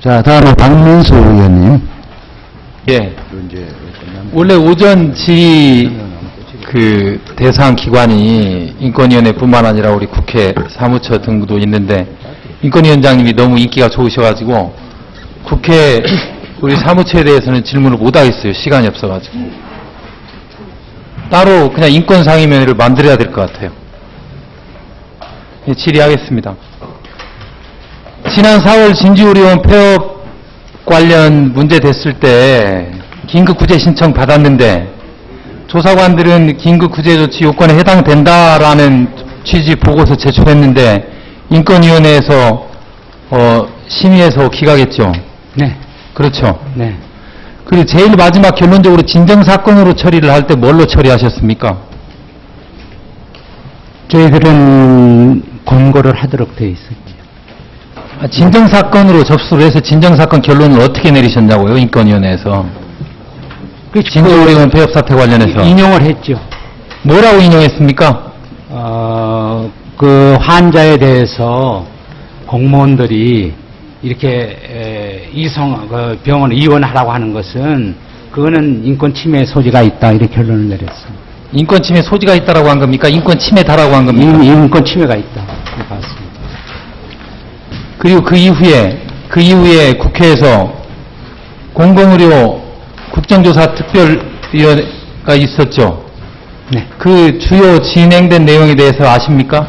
자, 다음에 박민수 의원님. 예. 원래 오전 질의 대상 기관이 인권위원회뿐만 아니라 우리 국회 사무처 등도 있는데 인권위원장님이 너무 인기가 좋으셔가지고 국회 우리 사무처에 대해서는 질문을 못 하겠어요. 시간이 없어가지고. 따로 그냥 인권상임위원회를 만들어야 될 것 같아요. 예, 질의하겠습니다. 지난 4월 진지의료원 폐업 관련 문제 됐을 때 긴급 구제 신청 받았는데 조사관들은 긴급 구제 조치 요건에 해당된다라는 취지 보고서 제출했는데 인권위원회에서 심의해서 기각했죠. 네. 그렇죠. 네. 그리고 제일 마지막 결론적으로 진정사건으로 처리를 할 때 뭘로 처리하셨습니까? 저희들은 권고를 하도록 되어 있었죠. 진정사건으로 접수를 해서 진정사건 결론을 어떻게 내리셨냐고요, 인권위원회에서. 진지의료원 폐업 사태 관련해서. 인용을 했죠. 뭐라고 인용했습니까? 그 환자에 대해서 공무원들이 이렇게 그 병원을 이원하라고 하는 것은 그거는 인권 침해 소지가 있다 이렇게 결론을 내렸습니다. 인권 침해 소지가 있다라고 한 겁니까? 인권 침해다라고 한 겁니까? 인권 침해가 있다. 봤습니다. 그리고 그 이후에 국회에서 공공의료 국정조사 특별위원회가 있었죠. 네. 그 주요 진행된 내용에 대해서 아십니까?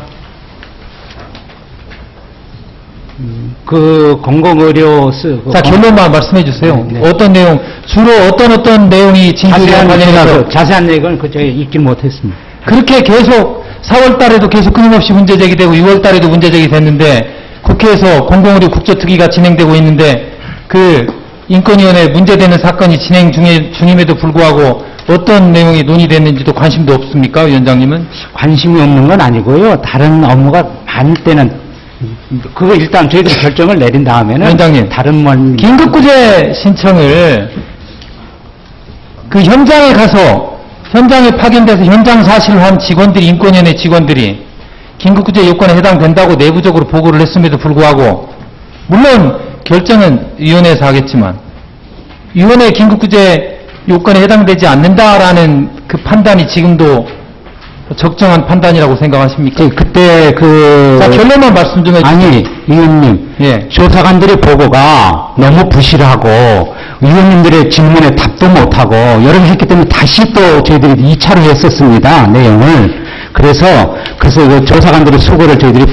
그 공공의료 자, 결론만 말씀해 주세요. 네, 네. 어떤 내용, 주로 어떤 내용이 진주의료 관련해서 자세한 내용은 저희 읽지 못했습니다. 그렇게 계속 4월 달에도 계속 끊임없이 문제 제기되고 6월 달에도 문제 제기됐는데 국회에서 공공의료 국조특위가 진행되고 있는데 그 인권위원회 문제되는 사건이 진행 중임에도 불구하고 어떤 내용이 논의됐는지도 관심도 없습니까, 위원장님은? 관심이 없는 건 아니고요. 다른 업무가 많을 때는 그거 일단 저희들이 결정을 내린 다음에는 위원장님, 다른 건 긴급구제 신청을 그 현장에 가서 현장에 파견돼서 현장 사실을 한 직원들이 인권위원회 직원들이 긴급구제 요건에 해당된다고 내부적으로 보고를 했음에도 불구하고 물론 결정은 위원회에서 하겠지만 위원회 긴급구제 요건에 해당되지 않는다라는 그 판단이 지금도 적정한 판단이라고 생각하십니까? 그때 자, 결론만 말씀 좀 해주세요. 아니 의원님, 예. 조사관들의 보고가 너무 부실하고 의원님들의 질문에 답도 못하고 여러 개 했기 때문에 다시 또 저희들이 2차로 했었습니다. 내용을. 그래서 그 조사관들의 수고를 저희들이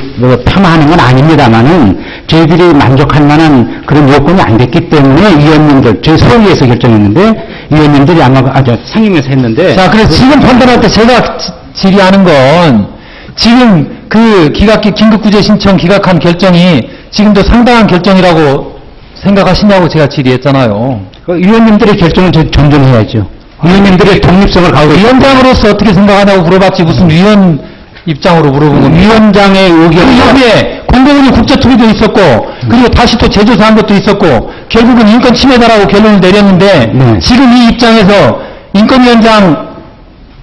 폄하하는 건 아닙니다만은 저희들이 만족할 만한 그런 요건이 안 됐기 때문에 위원님들, 저희 소위에서 결정했는데 위원님들이 아마 상임위에서 했는데. 자, 그래서 지금 판단할 때 제가 질의하는 건 지금 그 긴급구제 신청 기각한 결정이 지금도 상당한 결정이라고 생각하시냐고 제가 질의했잖아요. 위원님들의 결정은 존중해야죠. 위원님들의 독립성을 가지고 위원장으로서 어떻게 생각하냐고 물어봤지 무슨 위원 입장으로 물어본 겁니다. 위원장의 의견. 그 이후에 공공의료 국조특위도 있었고 그리고 다시 또 재조사한 것도 있었고 결국은 인권 침해다라고 결론을 내렸는데 네. 지금 이 입장에서 인권위원장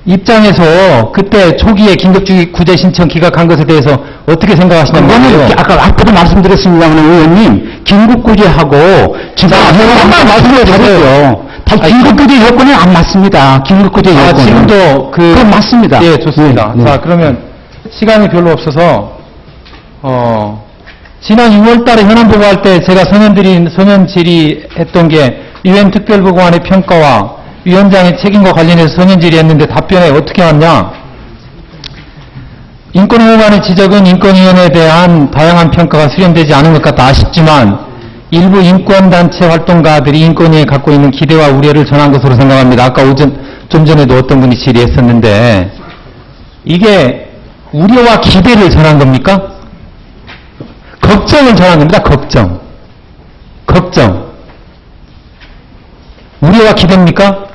입장에서 그때 초기에 긴급구제 신청 기각한 것에 대해서 어떻게 생각하시냐고요? 아까도 말씀드렸습니다만 의원님 긴급구제하고 지금 한번 말씀해 주세요. 긴급구제 요건은 안 맞습니다. 긴급구제 요건. 지금도 그건 맞습니다. 예, 좋습니다. 네, 네. 자, 그러면 시간이 별로 없어서 지난 6월 달에 현안 보고할 때 제가 서면 질의했던 게 유엔 특별보고안의 평가와 위원장의 책임과 관련해서 서면 질의했는데 답변에 어떻게 왔냐? 인권호관의 지적은 인권위원회에 대한 다양한 평가가 수렴되지 않은 것 같다 아쉽지만 일부 인권단체 활동가들이 인권위에 갖고 있는 기대와 우려를 전한 것으로 생각합니다. 아까 좀 전에도 어떤 분이 질의했었는데 이게 우려와 기대를 전한 겁니까? 걱정을 전한 겁니다. 걱정. 우려와 기대입니까?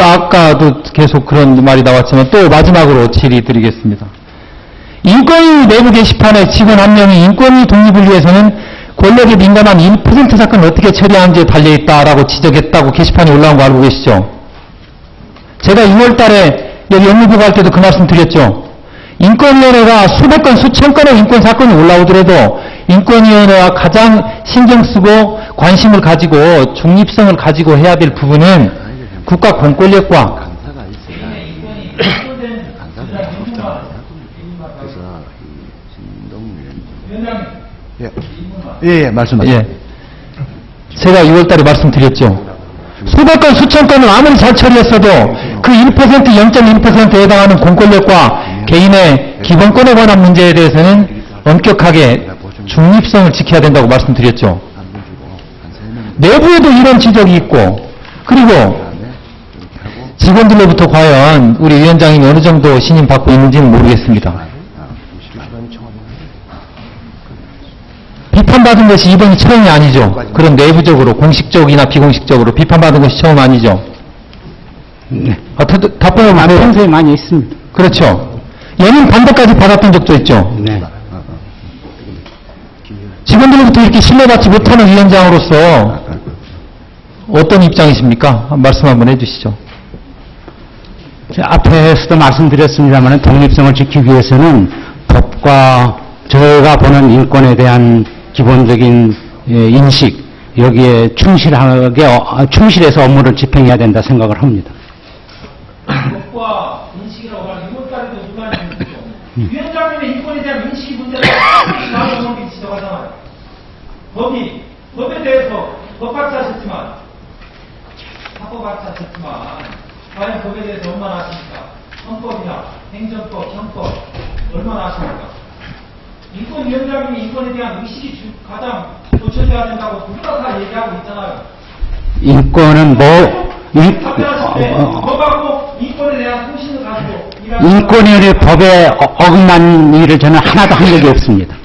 아까도 계속 그런 말이 나왔지만 또 마지막으로 질의 드리겠습니다. 인권위 내부 게시판에 직원 한 명이 인권위 독립을 위해서는 권력에 민감한 1% 사건을 어떻게 처리하는지에 달려있다라고 지적했다고 게시판에 올라온 거 알고 계시죠? 제가 6월 달에 여기 업무보고 할 때도 그 말씀 드렸죠. 인권위원회가 수백 건, 수천 건의 인권사건이 올라오더라도 인권위원회가 가장 신경 쓰고 관심을 가지고 중립성을 가지고 해야 될 부분은 국가 공권력과 간사가 있어야 간사가 없잖아요. 그래서 이 진동위원 예, 말씀하세요. 예. 제가 6월 달에 말씀드렸죠. 수백 건, 수천 건을 아무리 잘 처리했어도 그 1%, 0.1%에 해당하는 공권력과 개인의 기본권에 관한 문제에 대해서는 엄격하게 중립성을 지켜야 된다고 말씀드렸죠. 내부에도 이런 지적이 있고, 그리고 직원들로부터 과연 우리 위원장님이 어느 정도 신임받고 있는지는 모르겠습니다. 비판받은 것이 이번이 처음이 아니죠. 그런 내부적으로, 공식적이나 비공식적으로 비판받은 것이 처음 아니죠. 네. 답변을 평소에 많이 있습니다. 그렇죠. 연임 반대까지 받았던 적도 있죠. 네. 직원들로부터 이렇게 신뢰받지 못하는 위원장으로서 어떤 입장이십니까? 말씀 한번 해주시죠. 앞에서도 말씀드렸습니다만 독립성을 지키기 위해서는 법과 저희가 보는 인권에 대한 기본적인 인식, 여기에 충실해서 업무를 집행해야 된다 생각을 합니다. 법과 인식이라고 하는 이것까지도 논란이 있는 거죠. 위원장님의 인권에 대한 인식이 문제가 다른 법이 지적하잖아요. 법에 대해서 법같이 하셨지만, 사법같이 하셨지만, 과연 법에 대해서 얼마나 아십니까? 헌법이나 행정법, 형법, 얼마나 아십니까? 인권위원장님이 인권에 대한 의식이 가장 고쳐져야 된다고 누가 다 얘기하고 있잖아요. 인권은 답변하실 때 법하고 인권에 대한 소신을 가지고 인권위원회 법에 어긋난 일을 저는 하나도 한 적이 없습니다.